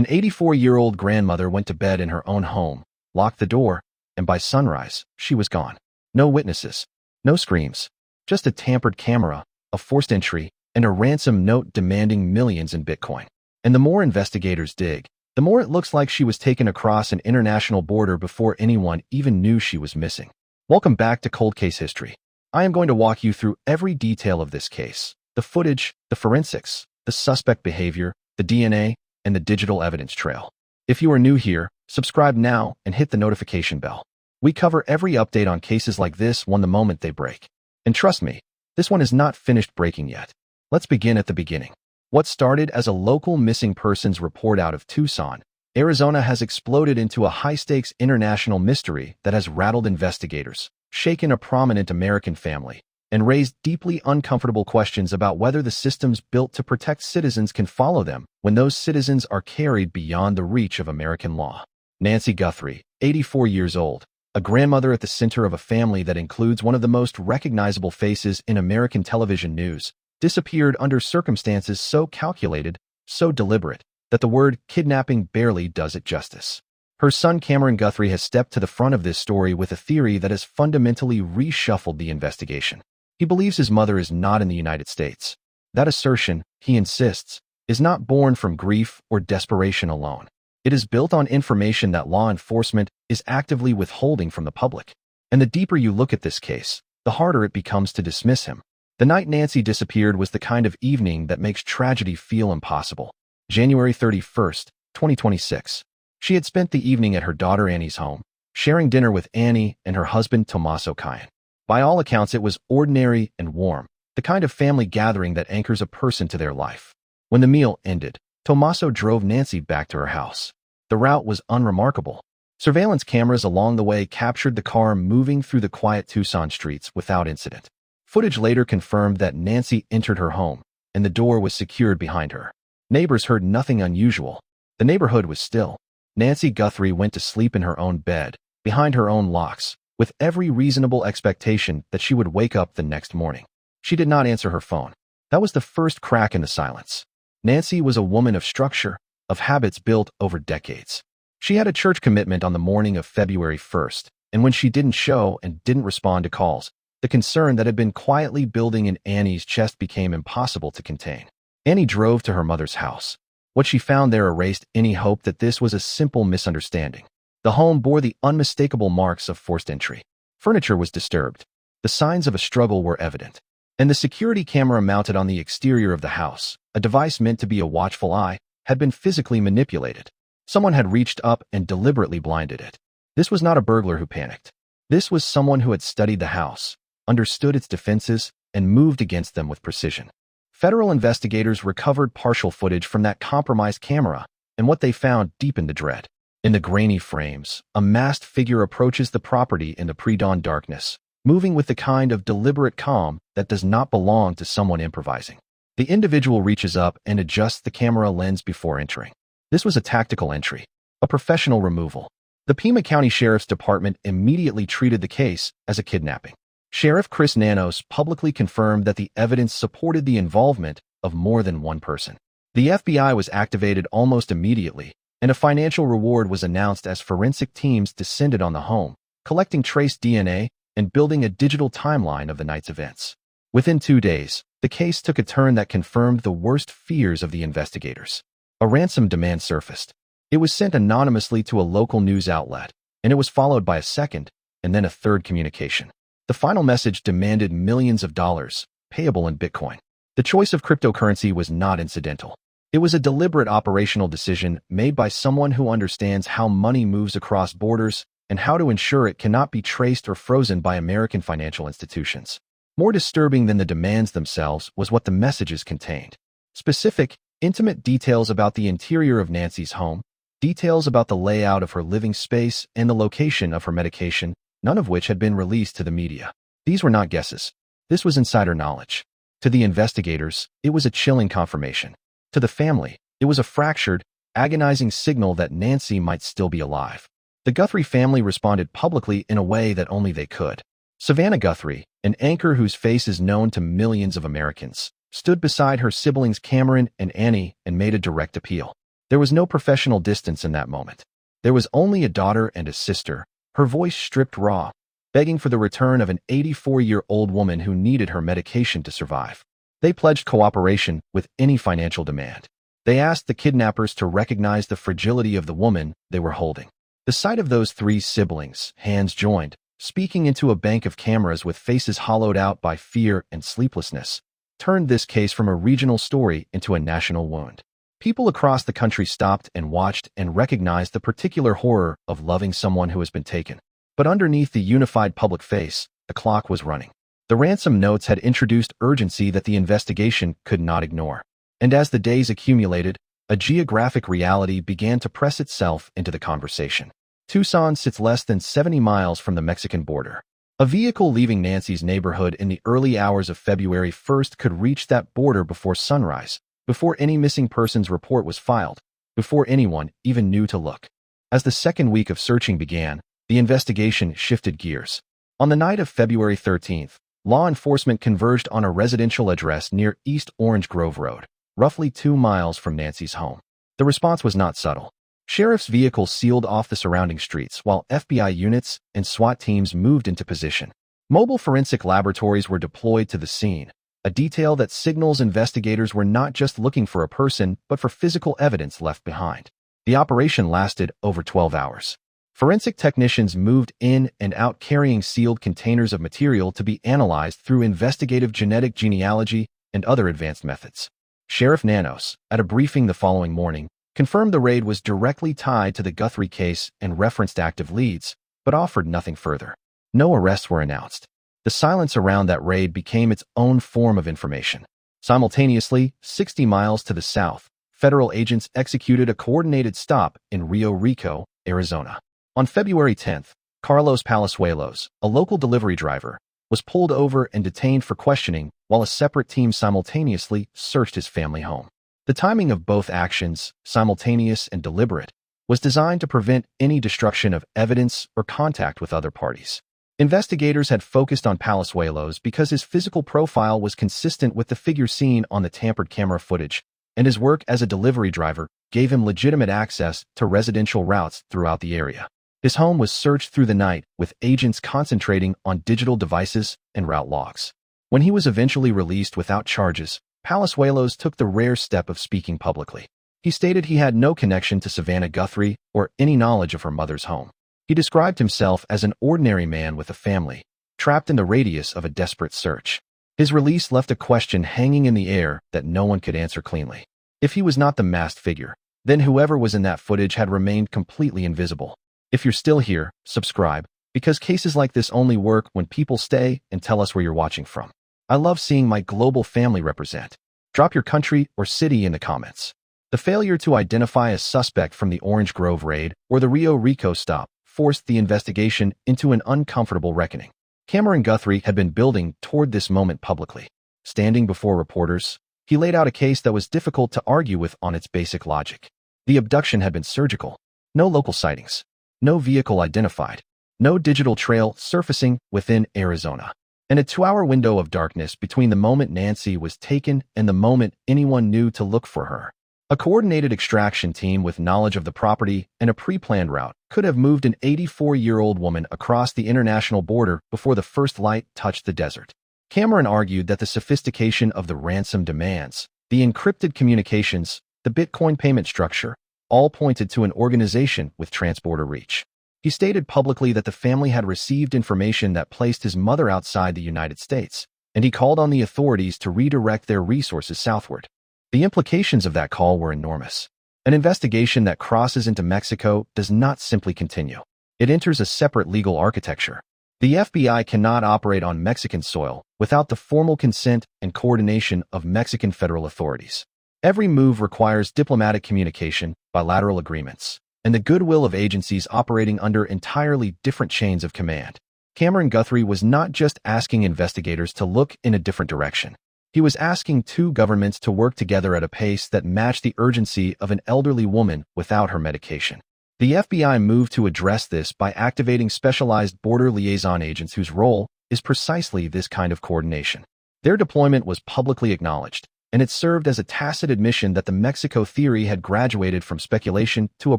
An 84-year-old grandmother went to bed in her own home, locked the door, and by sunrise, she was gone. No witnesses, no screams, just a tampered camera, a forced entry, and a ransom note demanding millions in Bitcoin. And the more investigators dig, the more it looks like she was taken across an international border before anyone even knew she was missing. Welcome back to Cold Case History. I am going to walk you through every detail of this case: the footage, the forensics, the suspect behavior, the DNA, and the digital evidence trail. If you are new here, subscribe now and hit the notification bell. We cover every update on cases like this one the moment they break. And trust me, this one is not finished breaking yet. Let's begin at the beginning. What started as a local missing persons report out of Tucson, Arizona has exploded into a high-stakes international mystery that has rattled investigators, shaken a prominent American family, and raised deeply uncomfortable questions about whether the systems built to protect citizens can follow them when those citizens are carried beyond the reach of American law. Nancy Guthrie, 84 years old, a grandmother at the center of a family that includes one of the most recognizable faces in American television news, disappeared under circumstances so calculated, so deliberate, that the word kidnapping barely does it justice. Her son Cameron Guthrie has stepped to the front of this story with a theory that has fundamentally reshuffled the investigation. He believes his mother is not in the United States. That assertion, he insists, is not born from grief or desperation alone. It is built on information that law enforcement is actively withholding from the public. And the deeper you look at this case, the harder it becomes to dismiss him. The night Nancy disappeared was the kind of evening that makes tragedy feel impossible. January 31st, 2026. She had spent the evening at her daughter Annie's home, sharing dinner with Annie and her husband Tommaso Cayan. By all accounts, it was ordinary and warm, the kind of family gathering that anchors a person to their life. When the meal ended, Tommaso drove Nancy back to her house. The route was unremarkable. Surveillance cameras along the way captured the car moving through the quiet Tucson streets without incident. Footage later confirmed that Nancy entered her home, and the door was secured behind her. Neighbors heard nothing unusual. The neighborhood was still. Nancy Guthrie went to sleep in her own bed, behind her own locks, with every reasonable expectation that she would wake up the next morning. She did not answer her phone. That was the first crack in the silence. Nancy was a woman of structure, of habits built over decades. She had a church commitment on the morning of February 1st, and when she didn't show and didn't respond to calls, the concern that had been quietly building in Annie's chest became impossible to contain. Annie drove to her mother's house. What she found there erased any hope that this was a simple misunderstanding. The home bore the unmistakable marks of forced entry. Furniture was disturbed. The signs of a struggle were evident. And the security camera mounted on the exterior of the house, a device meant to be a watchful eye, had been physically manipulated. Someone had reached up and deliberately blinded it. This was not a burglar who panicked. This was someone who had studied the house, understood its defenses, and moved against them with precision. Federal investigators recovered partial footage from that compromised camera, and what they found deepened the dread. In the grainy frames, a masked figure approaches the property in the pre-dawn darkness, moving with the kind of deliberate calm that does not belong to someone improvising. The individual reaches up and adjusts the camera lens before entering. This was a tactical entry, a professional removal. The Pima County Sheriff's Department immediately treated the case as a kidnapping. Sheriff Chris Nanos publicly confirmed that the evidence supported the involvement of more than one person. The FBI was activated almost immediately, and a financial reward was announced as forensic teams descended on the home, collecting trace DNA and building a digital timeline of the night's events. Within 2 days, the case took a turn that confirmed the worst fears of the investigators. A ransom demand surfaced. It was sent anonymously to a local news outlet, and it was followed by a second, and then a third communication. The final message demanded millions of dollars, payable in Bitcoin. The choice of cryptocurrency was not incidental. It was a deliberate operational decision made by someone who understands how money moves across borders and how to ensure it cannot be traced or frozen by American financial institutions. More disturbing than the demands themselves was what the messages contained. Specific, intimate details about the interior of Nancy's home, details about the layout of her living space and the location of her medication, none of which had been released to the media. These were not guesses. This was insider knowledge. To the investigators, it was a chilling confirmation. To the family, it was a fractured, agonizing signal that Nancy might still be alive. The Guthrie family responded publicly in a way that only they could. Savannah Guthrie, an anchor whose face is known to millions of Americans, stood beside her siblings Cameron and Annie and made a direct appeal. There was no professional distance in that moment. There was only a daughter and a sister, her voice stripped raw, begging for the return of an 84-year-old woman who needed her medication to survive. They pledged cooperation with any financial demand. They asked the kidnappers to recognize the fragility of the woman they were holding. The sight of those three siblings, hands joined, speaking into a bank of cameras with faces hollowed out by fear and sleeplessness, turned this case from a regional story into a national wound. People across the country stopped and watched and recognized the particular horror of loving someone who has been taken. But underneath the unified public face, the clock was running. The ransom notes had introduced urgency that the investigation could not ignore. And as the days accumulated, a geographic reality began to press itself into the conversation. Tucson sits less than 70 miles from the Mexican border. A vehicle leaving Nancy's neighborhood in the early hours of February 1st could reach that border before sunrise, before any missing persons report was filed, before anyone even knew to look. As the second week of searching began, the investigation shifted gears. On the night of February 13th, law enforcement converged on a residential address near East Orange Grove Road, roughly 2 miles from Nancy's home. The response was not subtle. Sheriff's vehicles sealed off the surrounding streets while FBI units and SWAT teams moved into position. Mobile forensic laboratories were deployed to the scene, a detail that signals investigators were not just looking for a person but for physical evidence left behind. The operation lasted over 12 hours. Forensic technicians moved in and out carrying sealed containers of material to be analyzed through investigative genetic genealogy and other advanced methods. Sheriff Nanos, at a briefing the following morning, confirmed the raid was directly tied to the Guthrie case and referenced active leads, but offered nothing further. No arrests were announced. The silence around that raid became its own form of information. Simultaneously, 60 miles to the south, federal agents executed a coordinated stop in Rio Rico, Arizona. On February 10th, Carlos Palazuelos, a local delivery driver, was pulled over and detained for questioning while a separate team simultaneously searched his family home. The timing of both actions, simultaneous and deliberate, was designed to prevent any destruction of evidence or contact with other parties. Investigators had focused on Palazuelos because his physical profile was consistent with the figure seen on the tampered camera footage, and his work as a delivery driver gave him legitimate access to residential routes throughout the area. His home was searched through the night, with agents concentrating on digital devices and route logs. When he was eventually released without charges, Palazuelos took the rare step of speaking publicly. He stated he had no connection to Savannah Guthrie or any knowledge of her mother's home. He described himself as an ordinary man with a family, trapped in the radius of a desperate search. His release left a question hanging in the air that no one could answer cleanly. If he was not the masked figure, then whoever was in that footage had remained completely invisible. If you're still here, subscribe, because cases like this only work when people stay and tell us where you're watching from. I love seeing my global family represent. Drop your country or city in the comments. The failure to identify a suspect from the Orange Grove raid or the Rio Rico stop forced the investigation into an uncomfortable reckoning. Cameron Guthrie had been building toward this moment publicly. Standing before reporters, he laid out a case that was difficult to argue with on its basic logic. The abduction had been surgical. No local sightings. No vehicle identified. No digital trail surfacing within Arizona. And a 2-hour window of darkness between the moment Nancy was taken and the moment anyone knew to look for her. A coordinated extraction team with knowledge of the property and a pre-planned route could have moved an 84-year-old woman across the international border before the first light touched the desert. Cameron argued that the sophistication of the ransom demands, the encrypted communications, the Bitcoin payment structure, all pointed to an organization with transborder reach. He stated publicly that the family had received information that placed his mother outside the United States, and he called on the authorities to redirect their resources southward. The implications of that call were enormous. An investigation that crosses into Mexico does not simply continue. It enters a separate legal architecture. The FBI cannot operate on Mexican soil without the formal consent and coordination of Mexican federal authorities. Every move requires diplomatic communication, bilateral agreements, and the goodwill of agencies operating under entirely different chains of command. Cameron Guthrie was not just asking investigators to look in a different direction. He was asking two governments to work together at a pace that matched the urgency of an elderly woman without her medication. The FBI moved to address this by activating specialized border liaison agents whose role is precisely this kind of coordination. Their deployment was publicly acknowledged, and it served as a tacit admission that the Mexico theory had graduated from speculation to a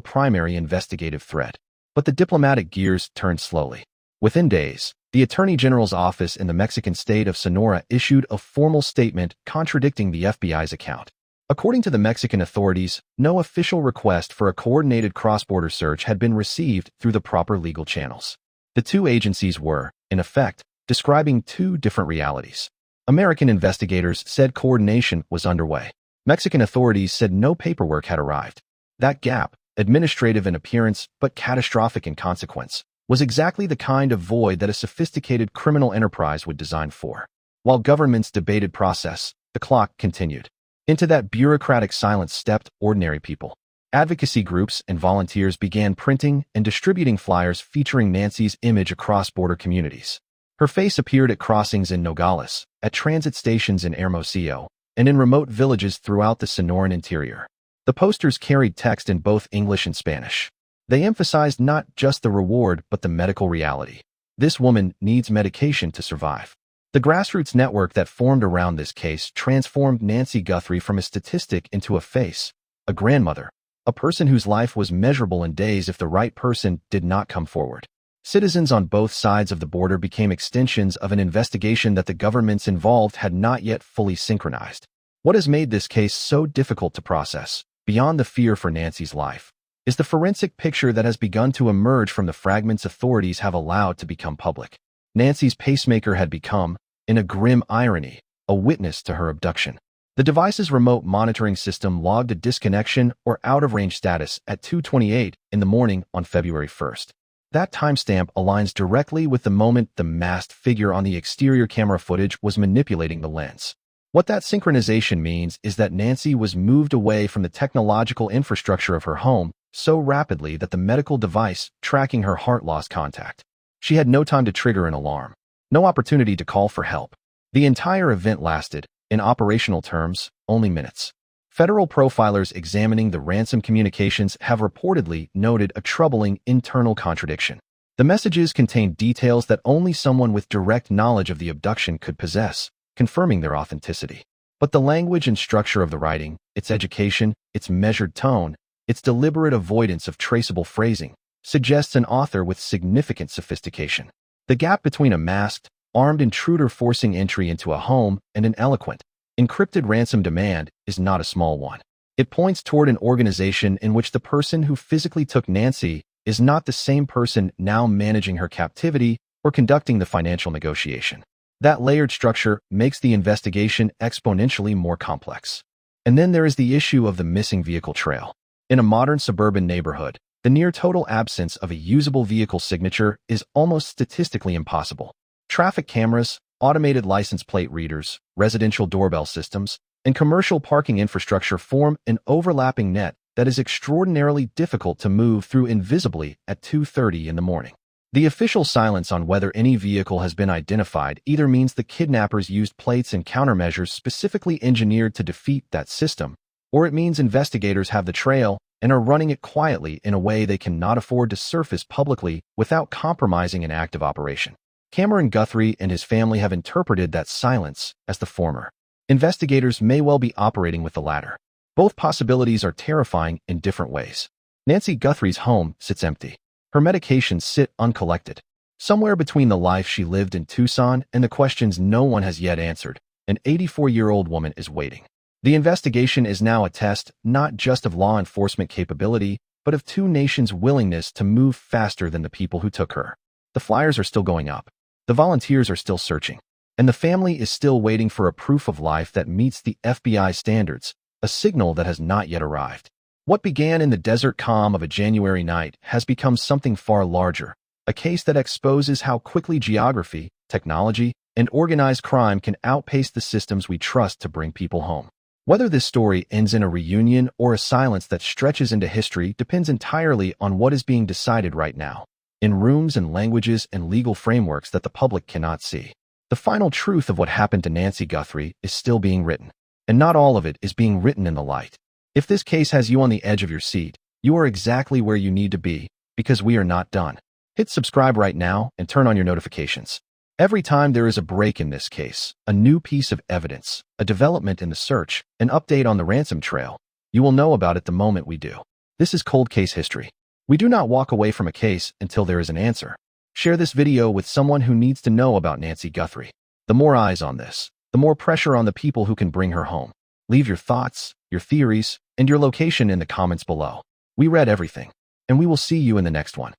primary investigative threat. But the diplomatic gears turned slowly. Within days, the Attorney General's office in the Mexican state of Sonora issued a formal statement contradicting the FBI's account. According to the Mexican authorities, no official request for a coordinated cross-border search had been received through the proper legal channels. The two agencies were, in effect, describing two different realities. American investigators said coordination was underway. Mexican authorities said no paperwork had arrived. That gap, administrative in appearance but catastrophic in consequence, was exactly the kind of void that a sophisticated criminal enterprise would design for. While governments debated process, the clock continued. Into that bureaucratic silence stepped ordinary people. Advocacy groups and volunteers began printing and distributing flyers featuring Nancy's image across border communities. Her face appeared at crossings in Nogales, at transit stations in Hermosillo, and in remote villages throughout the Sonoran interior. The posters carried text in both English and Spanish. They emphasized not just the reward but the medical reality. This woman needs medication to survive. The grassroots network that formed around this case transformed Nancy Guthrie from a statistic into a face, a grandmother, a person whose life was measurable in days if the right person did not come forward. Citizens on both sides of the border became extensions of an investigation that the governments involved had not yet fully synchronized. What has made this case so difficult to process, beyond the fear for Nancy's life, is the forensic picture that has begun to emerge from the fragments authorities have allowed to become public. Nancy's pacemaker had become, in a grim irony, a witness to her abduction. The device's remote monitoring system logged a disconnection or out-of-range status at 2:28 in the morning on February 1st. That timestamp aligns directly with the moment the masked figure on the exterior camera footage was manipulating the lens. What that synchronization means is that Nancy was moved away from the technological infrastructure of her home so rapidly that the medical device tracking her heart lost contact. She had no time to trigger an alarm. No opportunity to call for help. The entire event lasted, in operational terms, only minutes. Federal profilers examining the ransom communications have reportedly noted a troubling internal contradiction. The messages contained details that only someone with direct knowledge of the abduction could possess, confirming their authenticity. But the language and structure of the writing, its education, its measured tone, its deliberate avoidance of traceable phrasing, suggests an author with significant sophistication. The gap between a masked, armed intruder forcing entry into a home and an eloquent, encrypted ransom demand is not a small one. It points toward an organization in which the person who physically took Nancy is not the same person now managing her captivity or conducting the financial negotiation. That layered structure makes the investigation exponentially more complex. And then there is the issue of the missing vehicle trail. In a modern suburban neighborhood, the near-total absence of a usable vehicle signature is almost statistically impossible. Traffic cameras, automated license plate readers, residential doorbell systems, and commercial parking infrastructure form an overlapping net that is extraordinarily difficult to move through invisibly at 2:30 in the morning. The official silence on whether any vehicle has been identified either means the kidnappers used plates and countermeasures specifically engineered to defeat that system, or it means investigators have the trail and are running it quietly in a way they cannot afford to surface publicly without compromising an active operation. Cameron Guthrie and his family have interpreted that silence as the former. Investigators may well be operating with the latter. Both possibilities are terrifying in different ways. Nancy Guthrie's home sits empty. Her medications sit uncollected. Somewhere between the life she lived in Tucson and the questions no one has yet answered, an 84-year-old woman is waiting. The investigation is now a test not just of law enforcement capability, but of two nations' willingness to move faster than the people who took her. The flyers are still going up. The volunteers are still searching. And the family is still waiting for a proof of life that meets the FBI standards, a signal that has not yet arrived. What began in the desert calm of a January night has become something far larger, a case that exposes how quickly geography, technology, and organized crime can outpace the systems we trust to bring people home. Whether this story ends in a reunion or a silence that stretches into history depends entirely on what is being decided right now, in rooms and languages and legal frameworks that the public cannot see. The final truth of what happened to Nancy Guthrie is still being written, and not all of it is being written in the light. If this case has you on the edge of your seat, you are exactly where you need to be, because we are not done. Hit subscribe right now and turn on your notifications. Every time there is a break in this case, a new piece of evidence, a development in the search, an update on the ransom trail, you will know about it the moment we do. This is Cold Case History. We do not walk away from a case until there is an answer. Share this video with someone who needs to know about Nancy Guthrie. The more eyes on this, the more pressure on the people who can bring her home. Leave your thoughts, your theories, and your location in the comments below. We read everything, and we will see you in the next one.